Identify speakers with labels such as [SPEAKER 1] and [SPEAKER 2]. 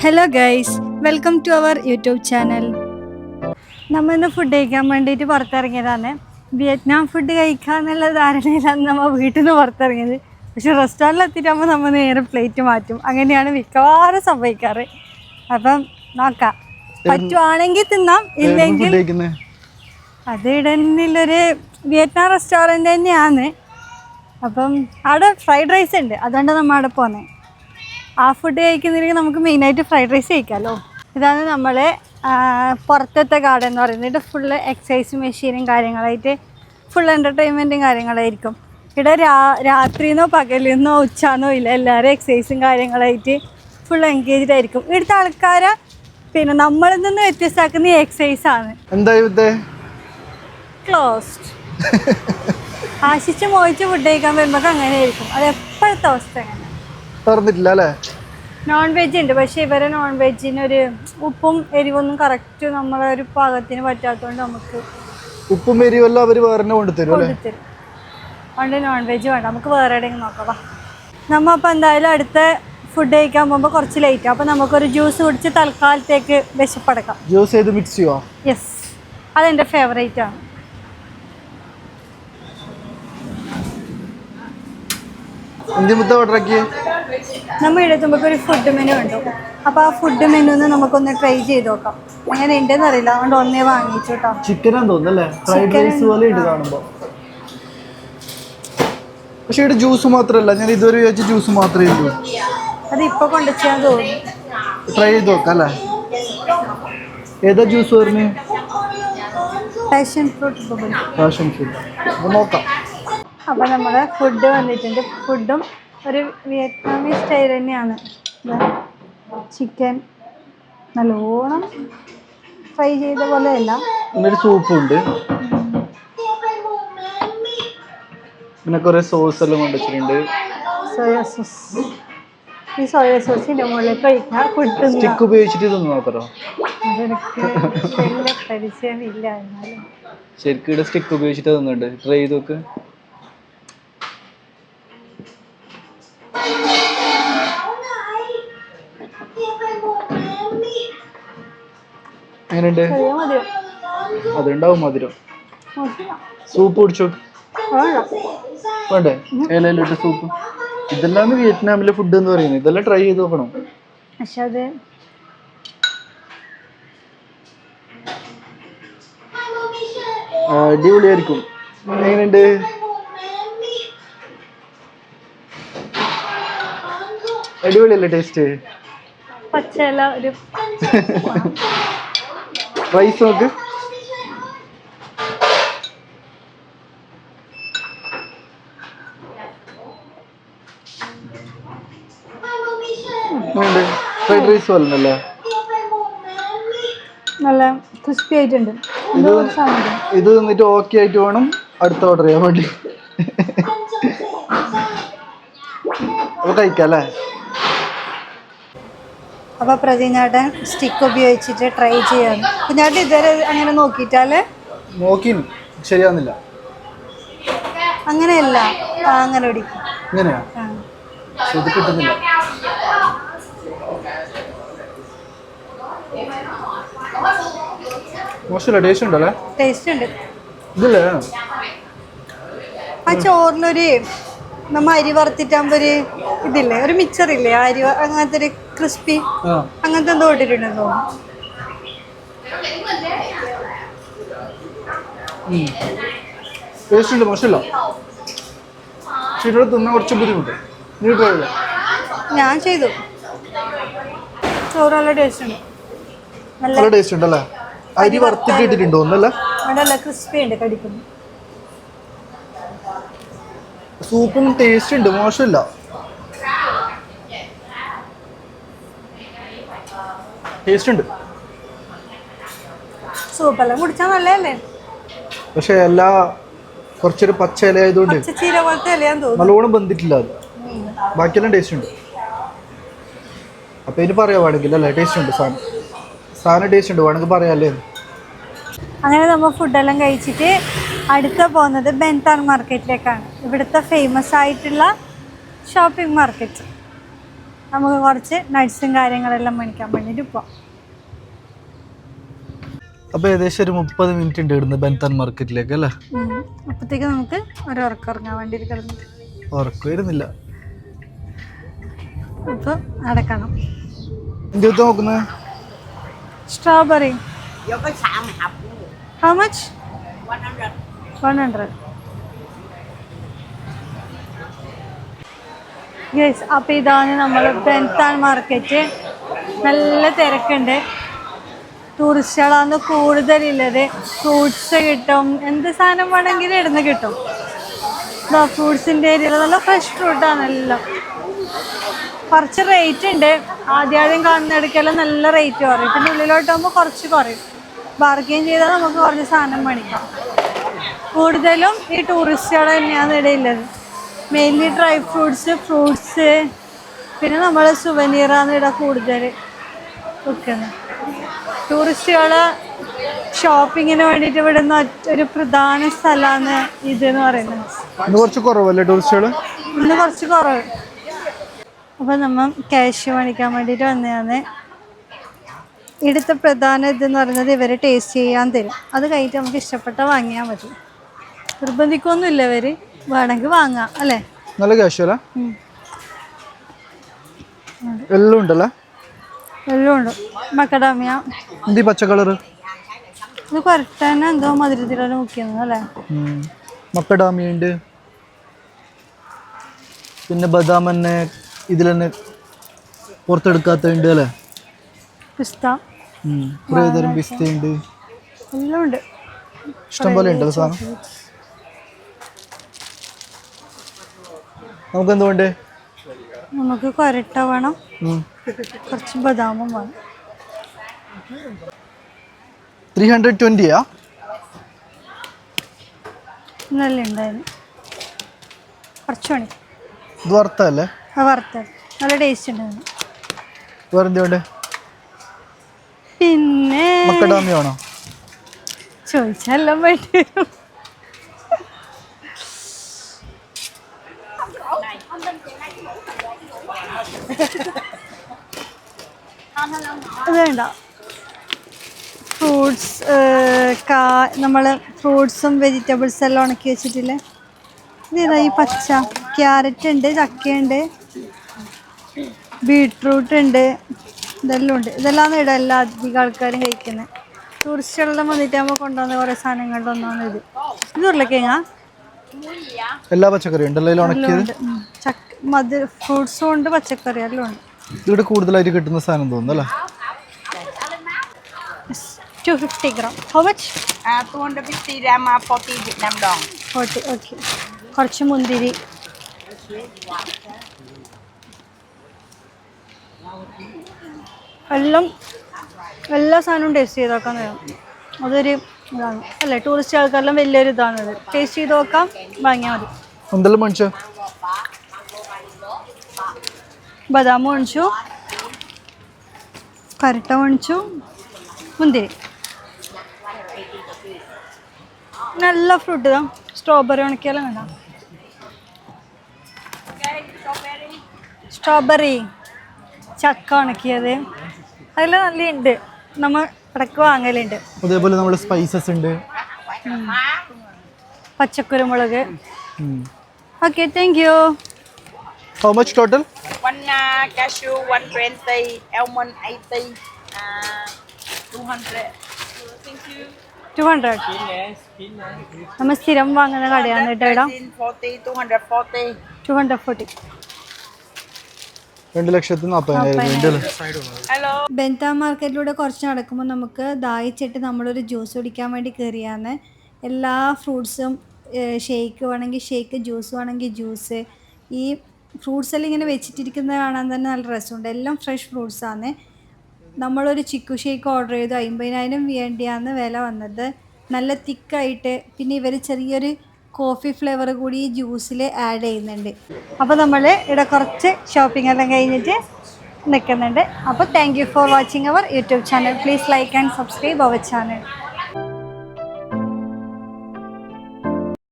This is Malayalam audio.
[SPEAKER 1] Hello guys, welcome to our YouTube channel. നമ്മൾ ഇന്ന് ഫുഡ് കഴിക്കാൻ വേണ്ടിയിട്ട് പുറത്തിറങ്ങിയതാണ്. വിയറ്റ്നാം ഫുഡ് കഴിക്കുക എന്നുള്ള ധാരണയിലാണ് നമ്മൾ വീട്ടിൽ നിന്ന് പുറത്തിറങ്ങിയത്. പക്ഷെ റെസ്റ്റോറൻറ്റിൽ എത്തിയിട്ടാകുമ്പോൾ നമ്മൾ നേരെ പ്ലേറ്റ് മാറ്റും. അങ്ങനെയാണ് മിക്കവാറും സംഭവിക്കാറ്. അപ്പം നോക്കാം, പറ്റുവാണെങ്കിൽ തിന്നാം, ഇല്ലെങ്കിൽ അത് ഇടനിലൊരു വിയറ്റ്നാം റെസ്റ്റോറൻറ്റ് തന്നെയാണ്. അപ്പം അവിടെ ഫ്രൈഡ് റൈസ് ഉണ്ട്, അതുകൊണ്ടാണ് നമ്മൾ അവിടെ പോകുന്നത്. ആ ഫുഡ് കഴിക്കുന്നില്ലെങ്കിൽ നമുക്ക് മെയിനായിട്ട് ഫ്രൈഡ് റൈസ് കഴിക്കാമല്ലോ. ഇതാണ് നമ്മൾ പുറത്തത്തെ ഗാർഡൻ എന്ന് പറയുന്നത്. ഫുള്ള് എക്സസൈസ് മെഷീനും കാര്യങ്ങളായിട്ട് ഫുൾ എൻ്റർടൈൻമെൻറ്റും കാര്യങ്ങളായിരിക്കും. ഇവിടെ രാത്രിയെന്നോ പകലെന്നോ ഉച്ചയെന്നോ ഇല്ല, എല്ലാവരും എക്സസൈസും കാര്യങ്ങളായിട്ട് ഫുൾ എൻഗേജ്ഡ് ആയിരിക്കും. ഇവിടുത്തെ ആൾക്കാരെ പിന്നെ നമ്മളിൽ നിന്ന് വ്യത്യസ്തമാക്കുന്ന ഈ എക്സസൈസാണ്. ക്ലോസ്ഡ്. ആശിച്ച് മോഹിച്ച് ഫുഡ് കഴിക്കാൻ വരുമ്പോൾ അങ്ങനെ ആയിരിക്കും. അത് എപ്പോഴത്തെ അവസ്ഥ അങ്ങനെ
[SPEAKER 2] തുറന്നിട്ടില്ല അല്ലേ?
[SPEAKER 1] നോൺ വെജ് ഉണ്ട്, പക്ഷെ ഇവരെ നോൺ വെജിനൊരു ഉപ്പും എരിവൊന്നും കറക്റ്റ് നമ്മളെ ഒരു പാകത്തിന് പറ്റാത്തതുകൊണ്ട് നമുക്ക്
[SPEAKER 2] ഉപ്പും എരിവെല്ലാം അവർ വേറെ കൊണ്ടുതരും.
[SPEAKER 1] അതുകൊണ്ട് നോൺ വെജ് വേണ്ട, നമുക്ക് വേറെ എവിടെയെങ്കിലും നോക്കാം. നമ്മൾ അപ്പോൾ എന്തായാലും അടുത്ത ഫുഡ് കഴിക്കാൻ പോകുമ്പോൾ കുറച്ച് ലേറ്റ്, അപ്പോൾ നമുക്കൊരു ജ്യൂസ് കുടിച്ച് തൽക്കാലത്തേക്ക് വിശപ്പടക്കാം.
[SPEAKER 2] ജ്യൂസ് ചെയ്ത് മിക്സ് ചെയ്യുമോ?
[SPEAKER 1] യെസ്, അതെൻ്റെ ഫേവറേറ്റ് ആണ്. നമ്മൾ എഴുതുമ്പോൾ ഒരു ഫുഡ് മെനു ഉണ്ട്, അപ്പോൾ ആ ഫുഡ് മെനുന്ന് നമുക്കൊന്ന് ട്രൈ ചെയ്ത് നോക്കാം. അങ്ങനെ ഉണ്ടെന്ന് അറിയില്ല, അതുകൊണ്ട് ഒന്നേ വാങ്ങിച്ചു കേട്ടോ.
[SPEAKER 2] ചിക്കനാന്ന് തോന്നുന്നല്ലേ, ഫ്രൈഡ് റൈസ് പോലെ ഉണ്ട് കാണുമ്പോൾ. പക്ഷെ ഇവിടെ ജ്യൂസ് മാത്രമല്ല, ഞാൻ ഇതുവരെ വിചാരിച്ച ജ്യൂസ് മാത്രമേ ഉള്ളൂ.
[SPEAKER 1] അത് ഇപ്പോൾ കൊണ്ടുവച്ചാൽ തോന്നുന്നു.
[SPEAKER 2] ട്രൈ ചെയ്ത് നോക്കാം അല്ലേ? ഏതാ ജ്യൂസ് പറഞ്ഞു?
[SPEAKER 1] Passion fruit.
[SPEAKER 2] പാഷൻ ഫ്രൂട്ട് നോക്കാം.
[SPEAKER 1] അപ്പോൾ നമ്മുടെ ഫുഡ് വന്നിട്ടുണ്ട്. ഫുഡും ഒരു വിയറ്റ്നാമീസ് സ്റ്റൈൽ തന്നെയാണ്. ചിക്കൻ നല്ലോണം ഫ്രൈ ചെയ്ത പോലെയല്ല.
[SPEAKER 2] ഒരു സൂപ്പുണ്ട്, പിന്നെ കുറേ സോസ് എല്ലാം കൊണ്ടുവച്ചിട്ടുണ്ട്.
[SPEAKER 1] Soya sauce. ഈ സോയാ സോസിൻ്റെ മുകളിലേക്ക് കഴിക്കാൻ ഫുഡ്
[SPEAKER 2] സ്റ്റിക്ക് ഉപയോഗിച്ചിട്ട് ഇതൊന്ന് നോക്കറോ?
[SPEAKER 1] അതെനിക്ക് പരിചയമില്ല. എന്നാലും
[SPEAKER 2] ശരിക്കും ഇവിടെ സ്റ്റിക്ക് ഉപയോഗിച്ചിട്ട് തന്നുണ്ട്. ട്രൈ ചെയ്ത് നോക്ക്. എങ്ങനെയുണ്ട്? അതുണ്ടാവും മധുരം. സൂപ്പ് കുടിച്ചോ? വേണ്ടേ? ഏലയിലിട്ട് സൂപ്പ്. ഇതെല്ലാം വിയറ്റ്നാമിലെ ഫുഡ് എന്ന് പറയുന്നത്. ഇതെല്ലാം ട്രൈ ചെയ്ത് നോക്കണം.
[SPEAKER 1] പക്ഷെ അത്
[SPEAKER 2] അടിപൊളിയായിരിക്കും. എങ്ങനെയുണ്ട്? അടിപൊളിയല്ലേ ടേസ്റ്റ്?
[SPEAKER 1] പച്ചല ഒരു
[SPEAKER 2] റൈസ് നോക്ക്. ഫ്രൈഡ് റൈസ് പോലെ
[SPEAKER 1] നല്ല ക്രിസ്പി ആയിട്ടുണ്ട്.
[SPEAKER 2] ഇത് തിന്നിട്ട് ഓക്കെ ആയിട്ട് വേണം അടുത്ത ഓർഡർ ചെയ്യാൻ വേണ്ടി. അപ്പൊ കഴിക്കാം അല്ലേ?
[SPEAKER 1] അപ്പോൾ പ്രതിനാടൻ സ്റ്റിക്ക് ഉപയോഗിച്ചിട്ട് ട്രൈ ചെയ്യാണ്. കുഞ്ഞാട്ട് ഇതുവരെ അങ്ങനെ നോക്കിയിട്ടാല്
[SPEAKER 2] നോക്കി ശരിയാവുന്നില്ല.
[SPEAKER 1] അങ്ങനെയല്ല, അങ്ങനെ പിടിക്കും.
[SPEAKER 2] ഇങ്ങനെയാ? ഇത് കിട്ടുന്നില്ല. മോശമില്ല, ടേസ്റ്റ് ഉണ്ടല്ലേ?
[SPEAKER 1] ടേസ്റ്റ് ഉണ്ട്.
[SPEAKER 2] ഇതല്ലേ
[SPEAKER 1] ആ ചോറിനൊരു നമ്മ അരി വറുത്തിട്ടാകുമ്പോ ഒരു ഇതില്ലേ, ഒരു മിച്ചറില്ലേ അരി, അങ്ങനത്തെ ഒരു ക്രിസ്പി അങ്ങനത്തെ എന്തോ ഇട്ടിട്ടുണ്ടെന്ന് തോന്നുന്നു.
[SPEAKER 2] ടേസ്റ്റ് ഉണ്ട്, മോശമില്ല. പക്ഷെ ഇവിടെ തിന്നാൻ കുറച്ച് ബുദ്ധിമുട്ട്. നീ ട്രൈ ചെയ്തോ?
[SPEAKER 1] ഞാൻ ചെയ്തു. ചോറ് നല്ല ടേസ്റ്റ് ഉണ്ട്.
[SPEAKER 2] നല്ല ടേസ്റ്റ് ഉണ്ടല്ലേ? അരി വറുത്തിട്ട് ഇട്ടിട്ടുണ്ടോ? ഒന്നല്ല,
[SPEAKER 1] നല്ല ക്രിസ്പി ഉണ്ട് കടിക്കുന്നു.
[SPEAKER 2] സൂപ്പും ടേസ്റ്റ് ഉണ്ട്, മോശമില്ല. ടേസ്റ്റ് ഉണ്ട്.
[SPEAKER 1] സൂപ്പെല്ലാം കുടിച്ചാൽ നല്ലതല്ലേ?
[SPEAKER 2] പക്ഷെ എല്ലാ കുറച്ചൊരു പച്ച ഇല ആയതുകൊണ്ട്
[SPEAKER 1] ചീര പോലത്തെ ഇലയാന്ന് തോന്നുന്നു.
[SPEAKER 2] നല്ലോണം ബന്ധിട്ടില്ല അത്. ബാക്കിയെല്ലാം ടേസ്റ്റ് ഉണ്ട്. അപ്പൊ ഇനി പറയാൻ വേണമെങ്കിൽ അല്ലേ? ടേസ്റ്റ് ഉണ്ട്, സാധനം ടേസ്റ്റ് ഉണ്ട്, വേണമെങ്കിൽ പറയാല്ലേ.
[SPEAKER 1] അങ്ങനെ നമ്മൾ ഫുഡെല്ലാം കഴിച്ചിട്ട് അടുത്ത പോകുന്നത് ബെൻതാൻ മാർക്കറ്റിലേക്കാണ്. ഇവിടുത്തെ ഫേമസ് ആയിട്ടുള്ള ഷോപ്പിംഗ് മാർക്കറ്റ്. നമുക്ക് കുറച്ച് നട്ട്സും കാര്യങ്ങളെല്ലാം മേടിക്കാൻ വേണ്ടിയിട്ട് പോവാം.
[SPEAKER 2] അപ്പോൾ ഏകദേശം ഒരു 30 മിനിറ്റ് ഉണ്ട് ഇവിടുന്ന് ബെൻതാൻ മാർക്കറ്റിലേക്ക് അല്ലേ?
[SPEAKER 1] അപ്പോഴത്തേക്ക് നമുക്ക് ഒരു ഉറക്കം വേണ്ടിയിട്ട് കിടന്നിട്ട്
[SPEAKER 2] ഉറക്കം വരുന്നില്ല.
[SPEAKER 1] അപ്പോൾ നടക്കണം.
[SPEAKER 2] എന്ത് നോക്കുന്നത്?
[SPEAKER 1] സ്ട്രോബെറി. How much? 100. യെസ്, അപ്പോൾ ഇതാണ് നമ്മൾ ബെൻതാൻ മാർക്കറ്റ്. നല്ല തിരക്കുണ്ട്, ടൂറിസ്റ്റുകളാണ് കൂടുതലുള്ളത്. ഫ്രൂട്ട്സ് കിട്ടും, എന്ത് സാധനം വേണമെങ്കിലും ഇടുന്ന് കിട്ടും. ഫ്രൂട്ട്സിൻ്റെ ഏരിയയിൽ നല്ല ഫ്രഷ് ഫ്രൂട്ടാണ് എല്ലാം. കുറച്ച് റേറ്റ് ഉണ്ട്, ആദ്യം കാണുന്നിടയ്ക്കെല്ലാം നല്ല റേറ്റ് കുറയും. പിന്നെ ഉള്ളിലോട്ടാകുമ്പോൾ കുറച്ച് കുറയും. ബാർഗെയിൻ ചെയ്താൽ നമുക്ക് കുറച്ച് സാധനം മേടിക്കാം. കൂടുതലും ഈ ടൂറിസ്റ്റുകൾ തന്നെയാണ് ഇടയിലുള്ളത്. മെയിൻലി ഡ്രൈ ഫ്രൂട്ട്സ്, പിന്നെ നമ്മൾ സുവനീറാണ് ഇവിടെ കൂടുതൽ വിൽക്കുന്നത്. ടൂറിസ്റ്റുകൾ ഷോപ്പിങ്ങിന് വേണ്ടിയിട്ട് വിടുന്ന ഒരു പ്രധാന സ്ഥലമാണ് ഇതെന്ന് പറയുന്നത്.
[SPEAKER 2] കുറച്ച് കുറവല്ലേ ടൂറിസ്റ്റുകൾ?
[SPEAKER 1] ഇന്ന് കുറച്ച് കുറവ്. അപ്പോൾ നമ്മൾ ക്യാഷ് മേടിക്കാൻ വേണ്ടിയിട്ട് വന്നതാണ്. ഇവിടുത്തെ പ്രധാന ഇതെന്ന് പറയുന്നത് ഇവർ ടേസ്റ്റ് ചെയ്യാൻ തരും. അത് കഴിഞ്ഞിട്ട് നമുക്ക് ഇഷ്ടപ്പെട്ട വാങ്ങിയാൽ മതി. നിർബന്ധിക്കൊന്നുമില്ല, ഇവർ വേണമെങ്കിൽ വാങ്ങാം അല്ലേ?
[SPEAKER 2] നല്ല ക്യാഷ് അല്ലേ? എല്ലാം ഉണ്ടല്ലേ?
[SPEAKER 1] എല്ലാം ഉണ്ട്. മക്കഡാമിയ
[SPEAKER 2] എന്ത് പച്ച കളറ്?
[SPEAKER 1] ഇത് കൊരട്ടന്നെ എന്തോ മധുരത്തിലാണ് മുക്കിയത് അല്ലേ?
[SPEAKER 2] മക്കഡാമിയ ഉണ്ട്, പിന്നെ ബദാം തന്നെ ഇതിൽ തന്നെ പുറത്തെടുക്കാത്ത ഉണ്ട് അല്ലേ?
[SPEAKER 1] പിസ്ത,
[SPEAKER 2] കുറേ തരം പിസ്ത ഉണ്ട്,
[SPEAKER 1] എല്ലാം ഉണ്ട്.
[SPEAKER 2] ഇഷ്ടം പോലെ ഉണ്ടല്ലോ സാധനം. നമുക്ക് എന്തുകൊണ്ട്?
[SPEAKER 1] നമുക്ക് കൊരട്ട വേണം, കുറച്ച് ബദാമും വേണം.
[SPEAKER 2] 320
[SPEAKER 1] നല്ല ഉണ്ടായിരുന്നു. കുറച്ച് മണി
[SPEAKER 2] ഇത് വറുത്തല്ലേ?
[SPEAKER 1] വറുത്തത് നല്ല ടേസ്റ്റ് ഉണ്ടായിരുന്നു.
[SPEAKER 2] വേറെ എന്തുകൊണ്ട്?
[SPEAKER 1] പിന്നെ
[SPEAKER 2] മക്കഡാമിയ ആണോ
[SPEAKER 1] ചോദിച്ചെല്ലാം വേണ്ടി വരും. അത് വേണ്ട. ഫ്രൂട്ട്സ്, നമ്മൾ ഫ്രൂട്ട്സും വെജിറ്റബിൾസ് എല്ലാം ഉണക്കി വെച്ചിട്ടില്ലേ? ഇതേതാ ഈ പച്ച? ക്യാരറ്റ് ഉണ്ട്, ചക്കയുണ്ട്, ബീട്രൂട്ട് ഉണ്ട്, ഇതെല്ലാം ഉണ്ട്. ഇതെല്ലാം ഇവിടെ എല്ലാ അധികം ആൾക്കാരും കഴിക്കുന്നത്. ടൂറിസ്റ്റുകളെല്ലാം വന്നിട്ടാകുമ്പോൾ കൊണ്ടുവന്ന കുറേ സാധനങ്ങളുടെ ഒന്നാണ് ഇത്. ഇത് ഉരുളക്കിഴങ്ങാ?
[SPEAKER 2] എല്ലാ പച്ചക്കറിയും ഉണ്ടല്ലോ ഉണക്കിയത്.
[SPEAKER 1] ഫ്രൂട്ട്സും ഉണ്ട്, പച്ചക്കറി എല്ലാം ഉണ്ട്.
[SPEAKER 2] ഇവിടെ കൂടുതലായിട്ട് കിട്ടുന്ന സാധനം തോന്നുന്നു അല്ലേ?
[SPEAKER 1] 250 gram. How much?
[SPEAKER 3] 250 gram, 40 Vietnam dong.
[SPEAKER 1] 40, okay. കുറച്ച് മുന്തിരി, എല്ലാ സാധനവും ടേസ്റ്റ് ചെയ്ത് നോക്കാൻ വേണം. അതൊരു ഇതാണ് അല്ലേ? ടൂറിസ്റ്റ് ആൾക്കാരെല്ലാം വലിയൊരു ഇതാണത്. ടേസ്റ്റ് ചെയ്ത് നോക്കാം, വാങ്ങിയാൽ മതി.
[SPEAKER 2] എന്തെല്ലാം മേടിച്ചോ?
[SPEAKER 1] ബദാം മേടിച്ചു, കരട്ട മേടിച്ചു, മുന്തിരി. നല്ല ഫ്രൂട്ട് ഇതാ. സ്ട്രോബെറി ഉണക്കിയാലും വേണ്ട. സ്ട്രോബെറി, ചക്ക ഉണക്കിയത്, അതെല്ലാം നല്ല ഉണ്ട്. നമ്മൾ ഇടയ്ക്ക് വാങ്ങലുണ്ട്.
[SPEAKER 2] അതേപോലെ നമ്മൾ സ്പൈസസ് ഉണ്ട്,
[SPEAKER 1] പച്ചക്കുരുമുളക്. Okay, thank you.
[SPEAKER 2] How much total?
[SPEAKER 3] One cashew, 120, almond 80, 200. Thank you.
[SPEAKER 1] 200. നമ്മൾ സ്ഥിരം വാങ്ങുന്ന കടയാണ് കേട്ടോ. ഇടാം
[SPEAKER 3] 40, 240.
[SPEAKER 1] 240.
[SPEAKER 2] 2,40,000.
[SPEAKER 3] Hello.
[SPEAKER 1] ബെൻതാൻ മാർക്കറ്റിലൂടെ കുറച്ച് നടക്കുമ്പോൾ നമുക്ക് ദാഹിച്ചിട്ട് നമ്മളൊരു ജ്യൂസ് കുടിക്കാൻ വേണ്ടി കയറിയാണ്. എല്ലാ ഫ്രൂട്ട്സും, ഷേക്ക് വേണമെങ്കിൽ ഷേക്ക്, ജ്യൂസ് വേണമെങ്കിൽ ജ്യൂസ്. ഈ ഫ്രൂട്ട്സ് എല്ലാം ഇങ്ങനെ വെച്ചിട്ടിരിക്കുന്നത് കാണാൻ തന്നെ നല്ല രസമുണ്ട്. എല്ലാം ഫ്രഷ് ഫ്രൂട്ട്സാണ്. നമ്മളൊരു ചിക്കു ഷേക്ക് ഓർഡർ ചെയ്തു. 50,000 വേണ്ടിയാണ് വില വന്നത്. നല്ല തിക്കായിട്ട്. പിന്നെ ഇവർ ചെറിയൊരു കോഫി ഫ്ലേവർ കൂടി ഈ ജ്യൂസിൽ ആഡ് ചെയ്യുന്നുണ്ട്. അപ്പോൾ നമ്മൾ ഇവിടെ കുറച്ച് ഷോപ്പിംഗ് എല്ലാം കഴിഞ്ഞിട്ട് നിൽക്കുന്നുണ്ട്. അപ്പോൾ thank you for watching our YouTube channel. Please like and subscribe our channel.